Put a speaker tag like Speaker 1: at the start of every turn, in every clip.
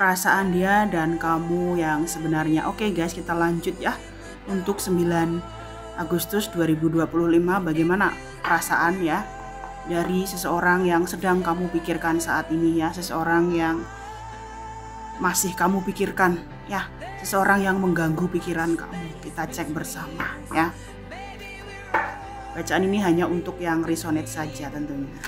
Speaker 1: perasaan dia dan kamu yang sebenarnya. Oke guys, kita lanjut ya. Untuk 9 Agustus 2025, bagaimana perasaan ya dari seseorang yang sedang kamu pikirkan saat ini ya, seseorang yang masih kamu pikirkan ya, seseorang yang mengganggu pikiran kamu. Kita cek bersama ya. Bacaan ini hanya untuk yang resonate saja tentunya.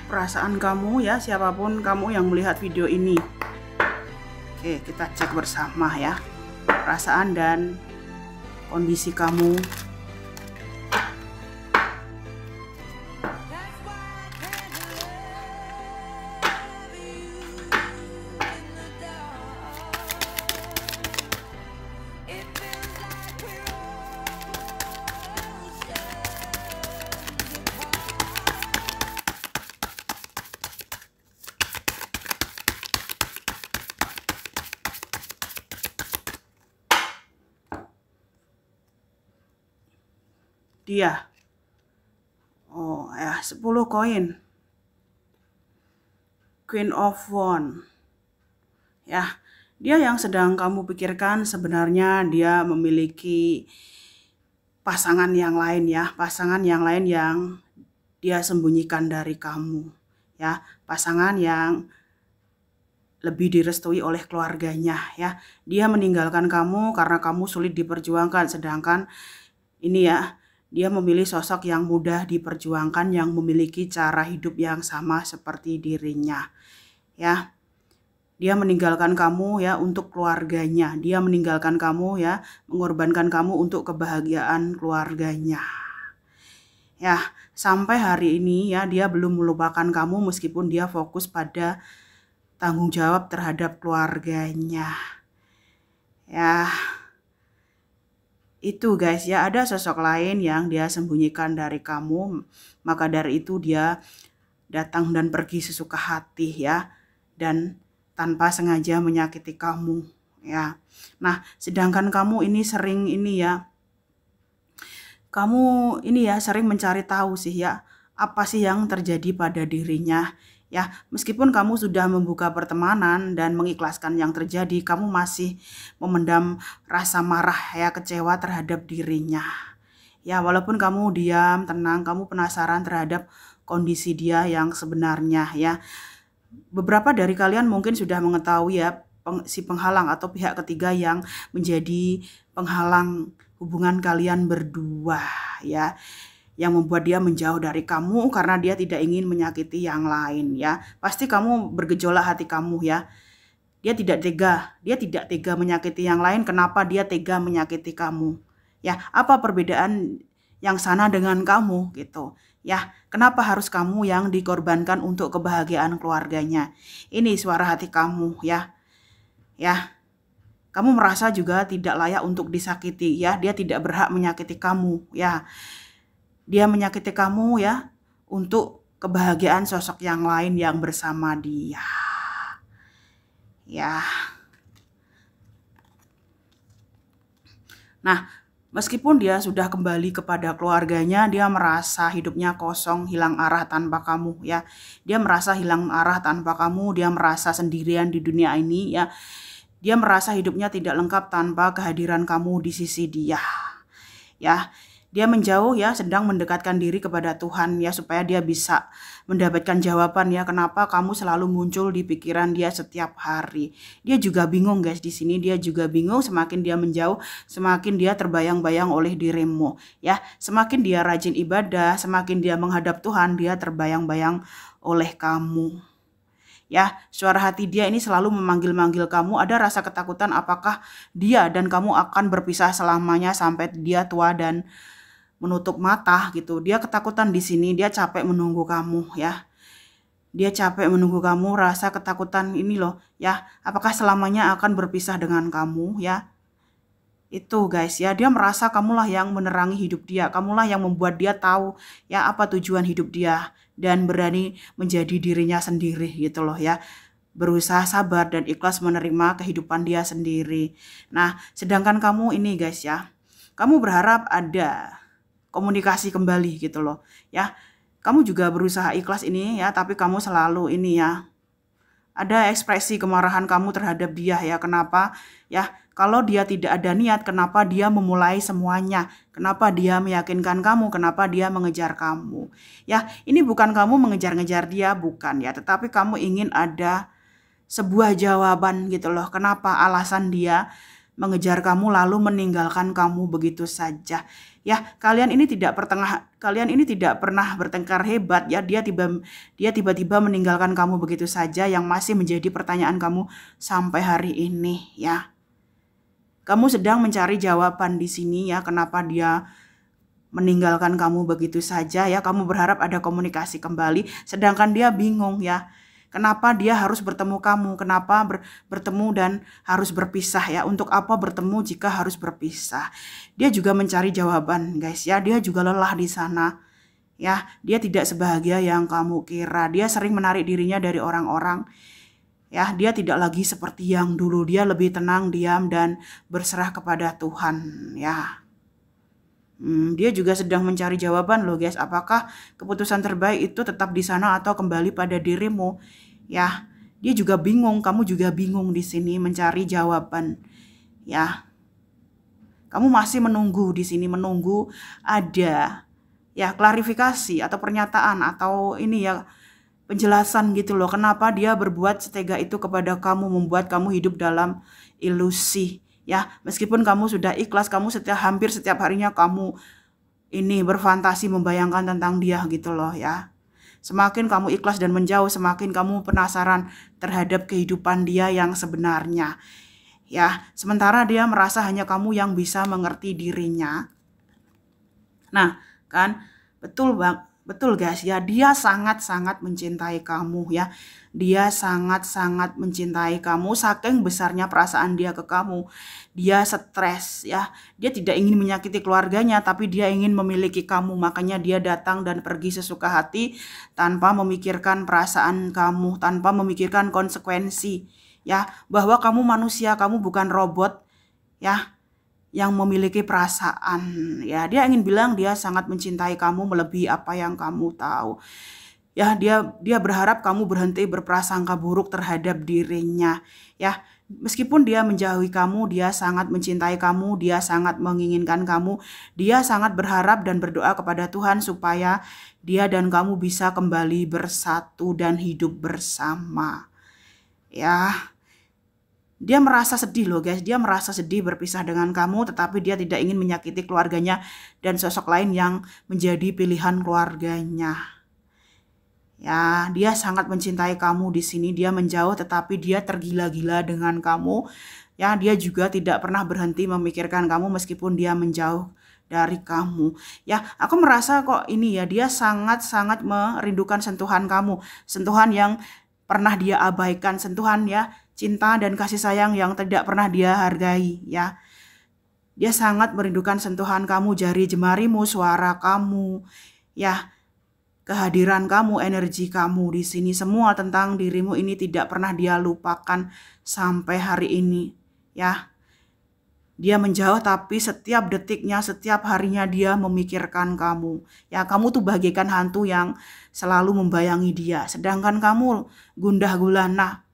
Speaker 1: Perasaan kamu ya, siapapun kamu yang melihat video ini. Oke, kita cek bersama ya perasaan dan kondisi kamu. Dia, oh ya, 10 koin, Queen of Wands ya. Dia yang sedang kamu pikirkan sebenarnya dia memiliki pasangan yang lain ya, pasangan yang lain yang dia sembunyikan dari kamu ya, pasangan yang lebih direstui oleh keluarganya ya. Dia meninggalkan kamu karena kamu sulit diperjuangkan, sedangkan ini ya, dia memilih sosok yang mudah diperjuangkan, yang memiliki cara hidup yang sama seperti dirinya ya. Dia meninggalkan kamu ya untuk keluarganya, dia meninggalkan kamu ya, mengorbankan kamu untuk kebahagiaan keluarganya ya. Sampai hari ini ya, dia belum melupakan kamu meskipun dia fokus pada tanggung jawab terhadap keluarganya ya. Itu guys ya, ada sosok lain yang dia sembunyikan dari kamu, maka dari itu dia datang dan pergi sesuka hati ya, dan tanpa sengaja menyakiti kamu ya. Nah, sedangkan kamu ini sering ini ya, kamu ini ya sering mencari tahu sih ya, apa sih yang terjadi pada dirinya ya. Meskipun kamu sudah membuka pertemanan dan mengikhlaskan yang terjadi, kamu masih memendam rasa marah ya, kecewa terhadap dirinya ya. Walaupun kamu diam, tenang, kamu penasaran terhadap kondisi dia yang sebenarnya ya. Beberapa dari kalian mungkin sudah mengetahui ya, si penghalang atau pihak ketiga yang menjadi penghalang hubungan kalian berdua ya, yang membuat dia menjauh dari kamu karena dia tidak ingin menyakiti yang lain ya. Pasti kamu bergejolak hati kamu ya. Dia tidak tega menyakiti yang lain. Kenapa dia tega menyakiti kamu? Ya, apa perbedaan yang sana dengan kamu gitu? Ya, kenapa harus kamu yang dikorbankan untuk kebahagiaan keluarganya? Ini suara hati kamu ya. Ya. Kamu merasa juga tidak layak untuk disakiti ya. Dia tidak berhak menyakiti kamu ya. Dia menyakiti kamu ya untuk kebahagiaan sosok yang lain yang bersama dia ya. Nah, meskipun dia sudah kembali kepada keluarganya, dia merasa hidupnya kosong, hilang arah tanpa kamu ya. Dia merasa hilang arah tanpa kamu, dia merasa sendirian di dunia ini ya. Dia merasa hidupnya tidak lengkap tanpa kehadiran kamu di sisi dia ya. Dia menjauh ya, sedang mendekatkan diri kepada Tuhan ya, supaya dia bisa mendapatkan jawaban ya, kenapa kamu selalu muncul di pikiran dia setiap hari. Dia juga bingung guys di sini, dia juga bingung. Semakin dia menjauh, semakin dia terbayang-bayang oleh dirimu ya. Semakin dia rajin ibadah, semakin dia menghadap Tuhan, dia terbayang-bayang oleh kamu ya. Suara hati dia ini selalu memanggil-manggil kamu. Ada rasa ketakutan apakah dia dan kamu akan berpisah selamanya sampai dia tua dan menutup mata gitu. Dia ketakutan di sini, dia capek menunggu kamu ya. Dia capek menunggu kamu, rasa ketakutan ini loh, ya. Apakah selamanya akan berpisah dengan kamu, ya? Itu guys ya, dia merasa kamulah yang menerangi hidup dia, kamulah yang membuat dia tahu ya apa tujuan hidup dia dan berani menjadi dirinya sendiri gitu loh ya. Berusaha sabar dan ikhlas menerima kehidupan dia sendiri. Nah, sedangkan kamu ini guys ya, kamu berharap ada komunikasi kembali gitu loh ya. Kamu juga berusaha ikhlas ini ya, tapi kamu selalu ini ya, ada ekspresi kemarahan kamu terhadap dia ya. Kenapa? Ya, kalau dia tidak ada niat, kenapa dia memulai semuanya? Kenapa dia meyakinkan kamu? Kenapa dia mengejar kamu? Ya, ini bukan kamu mengejar-ngejar dia, bukan ya. Tetapi kamu ingin ada sebuah jawaban gitu loh. Kenapa alasan dia mengejar kamu lalu meninggalkan kamu begitu saja. Ya, kalian ini tidak pernah bertengkar hebat ya. Dia tiba-tiba meninggalkan kamu begitu saja yang masih menjadi pertanyaan kamu sampai hari ini ya. Kamu sedang mencari jawaban di sini ya, kenapa dia meninggalkan kamu begitu saja ya. Kamu berharap ada komunikasi kembali, sedangkan dia bingung ya. Kenapa dia harus bertemu kamu? Kenapa bertemu dan harus berpisah ya? Untuk apa bertemu jika harus berpisah? Dia juga mencari jawaban, guys ya. Dia juga lelah di sana. Ya, dia tidak sebahagia yang kamu kira. Dia sering menarik dirinya dari orang-orang. Ya, dia tidak lagi seperti yang dulu. Dia lebih tenang, diam dan berserah kepada Tuhan, ya. Dia juga sedang mencari jawaban loh guys, apakah keputusan terbaik itu tetap di sana atau kembali pada dirimu? Ya, dia juga bingung, kamu juga bingung di sini mencari jawaban. Ya, kamu masih menunggu di sini, menunggu ada ya klarifikasi atau pernyataan atau ini ya penjelasan gitu loh. Kenapa dia berbuat setega itu kepada kamu, membuat kamu hidup dalam ilusi. Ya, meskipun kamu sudah ikhlas, kamu hampir setiap harinya kamu ini berfantasi membayangkan tentang dia gitu loh ya. Semakin kamu ikhlas dan menjauh, semakin kamu penasaran terhadap kehidupan dia yang sebenarnya. Ya, sementara dia merasa hanya kamu yang bisa mengerti dirinya. Nah, kan betul Bang. Betul guys ya, dia sangat-sangat mencintai kamu ya. Dia sangat-sangat mencintai kamu, saking besarnya perasaan dia ke kamu. Dia stres ya. Dia tidak ingin menyakiti keluarganya, tapi dia ingin memiliki kamu. Makanya dia datang dan pergi sesuka hati tanpa memikirkan perasaan kamu, tanpa memikirkan konsekuensi ya. Bahwa kamu manusia, kamu bukan robot ya, yang memiliki perasaan ya. Dia ingin bilang dia sangat mencintai kamu melebihi apa yang kamu tahu ya. Dia berharap kamu berhenti berprasangka buruk terhadap dirinya ya. Meskipun dia menjauhi kamu, dia sangat mencintai kamu, dia sangat menginginkan kamu, dia sangat berharap dan berdoa kepada Tuhan supaya dia dan kamu bisa kembali bersatu dan hidup bersama ya. Dia merasa sedih loh guys, dia merasa sedih berpisah dengan kamu, tetapi dia tidak ingin menyakiti keluarganya dan sosok lain yang menjadi pilihan keluarganya. Ya, dia sangat mencintai kamu di sini, dia menjauh tetapi dia tergila-gila dengan kamu. Ya, dia juga tidak pernah berhenti memikirkan kamu meskipun dia menjauh dari kamu. Ya, aku merasa kok ini ya, dia sangat-sangat merindukan sentuhan kamu, sentuhan yang pernah dia abaikan, sentuhan ya, cinta dan kasih sayang yang tidak pernah dia hargai ya. Dia sangat merindukan sentuhan kamu, jari jemarimu, suara kamu, ya, kehadiran kamu, energi kamu di sini. Semua tentang dirimu ini tidak pernah dia lupakan sampai hari ini ya. Dia menjauh tapi setiap detiknya, setiap harinya dia memikirkan kamu. Ya, kamu tuh bagaikan hantu yang selalu membayangi dia. Sedangkan kamu gundah gulana.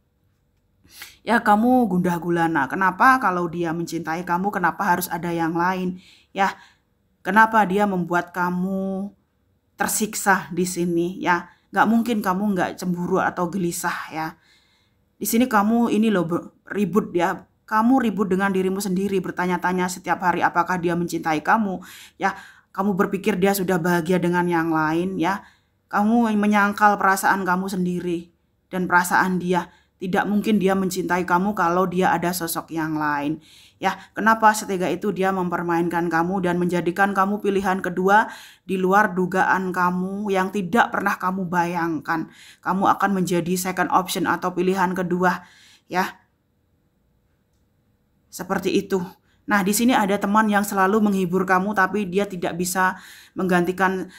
Speaker 1: Ya, kamu gundah gulana. Kenapa kalau dia mencintai kamu, kenapa harus ada yang lain? Ya, kenapa dia membuat kamu tersiksa di sini? Ya, nggak mungkin kamu nggak cemburu atau gelisah ya. Di sini kamu ini loh ribut ya. Kamu ribut dengan dirimu sendiri, bertanya-tanya setiap hari apakah dia mencintai kamu. Ya, kamu berpikir dia sudah bahagia dengan yang lain ya. Kamu menyangkal perasaan kamu sendiri dan perasaan dia. Tidak mungkin dia mencintai kamu kalau dia ada sosok yang lain. Ya, kenapa setega itu dia mempermainkan kamu dan menjadikan kamu pilihan kedua di luar dugaan kamu yang tidak pernah kamu bayangkan. Kamu akan menjadi second option atau pilihan kedua, ya. Seperti itu. Nah, di sini ada teman yang selalu menghibur kamu tapi dia tidak bisa menggantikan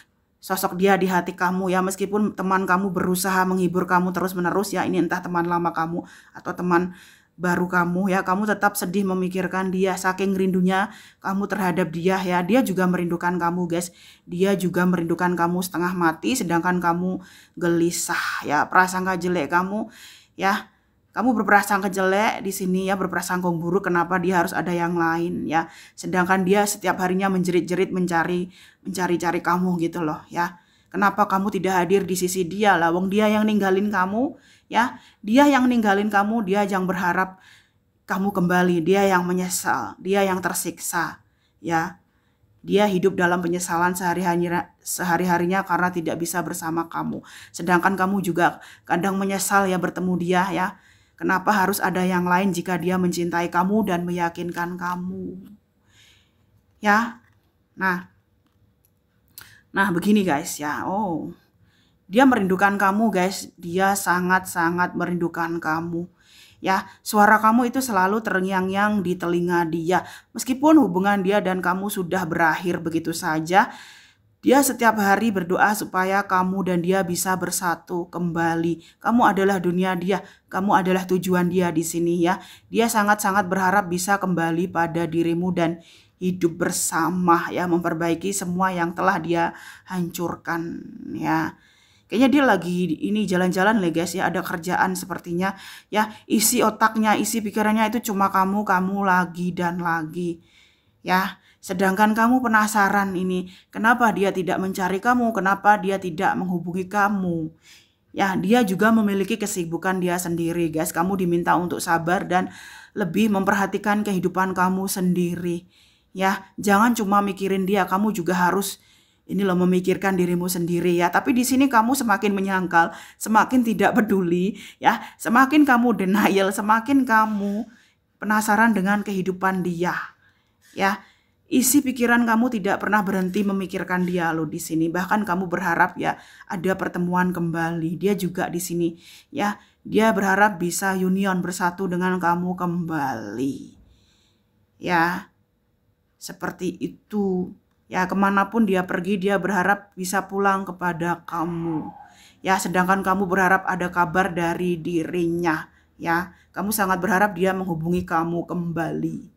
Speaker 1: sosok dia di hati kamu ya, meskipun teman kamu berusaha menghibur kamu terus-menerus ya, ini entah teman lama kamu atau teman baru kamu ya, kamu tetap sedih memikirkan dia, saking rindunya kamu terhadap dia ya. Dia juga merindukan kamu guys, dia juga merindukan kamu setengah mati sedangkan kamu gelisah ya, prasangka jelek kamu ya. Kamu berprasangka jelek di sini ya, berprasangka buruk kenapa dia harus ada yang lain ya. Sedangkan dia setiap harinya menjerit-jerit mencari-cari kamu gitu loh ya. Kenapa kamu tidak hadir di sisi dia lah, wong dia yang ninggalin kamu ya. Dia yang ninggalin kamu, dia yang berharap kamu kembali, dia yang menyesal, dia yang tersiksa ya. Dia hidup dalam penyesalan sehari-harinya karena tidak bisa bersama kamu. Sedangkan kamu juga kadang menyesal ya bertemu dia ya. Kenapa harus ada yang lain jika dia mencintai kamu dan meyakinkan kamu? Ya. Nah begini guys ya. Oh, dia merindukan kamu guys. Dia sangat-sangat merindukan kamu. Ya, suara kamu itu selalu terngiang-ngiang di telinga dia. Meskipun hubungan dia dan kamu sudah berakhir begitu saja, dia setiap hari berdoa supaya kamu dan dia bisa bersatu kembali. Kamu adalah dunia dia, kamu adalah tujuan dia di sini ya. Dia sangat-sangat berharap bisa kembali pada dirimu dan hidup bersama ya, memperbaiki semua yang telah dia hancurkan ya. Kayaknya dia lagi ini jalan-jalan lah guys ya, ada kerjaan sepertinya ya. Isi otaknya, isi pikirannya itu cuma kamu lagi dan lagi ya. Sedangkan kamu penasaran ini, kenapa dia tidak mencari kamu, kenapa dia tidak menghubungi kamu. Ya, dia juga memiliki kesibukan dia sendiri, guys. Kamu diminta untuk sabar dan lebih memperhatikan kehidupan kamu sendiri. Ya, jangan cuma mikirin dia, kamu juga harus ini loh memikirkan dirimu sendiri ya. Tapi di sini kamu semakin menyangkal, semakin tidak peduli ya, semakin kamu denial, semakin kamu penasaran dengan kehidupan dia. Ya, isi pikiran kamu tidak pernah berhenti memikirkan dia loh di sini. Bahkan kamu berharap ya ada pertemuan kembali. Dia juga di sini ya. Dia berharap bisa union bersatu dengan kamu kembali. Ya, seperti itu. Ya, kemanapun dia pergi dia berharap bisa pulang kepada kamu. Ya, sedangkan kamu berharap ada kabar dari dirinya. Ya, kamu sangat berharap dia menghubungi kamu kembali.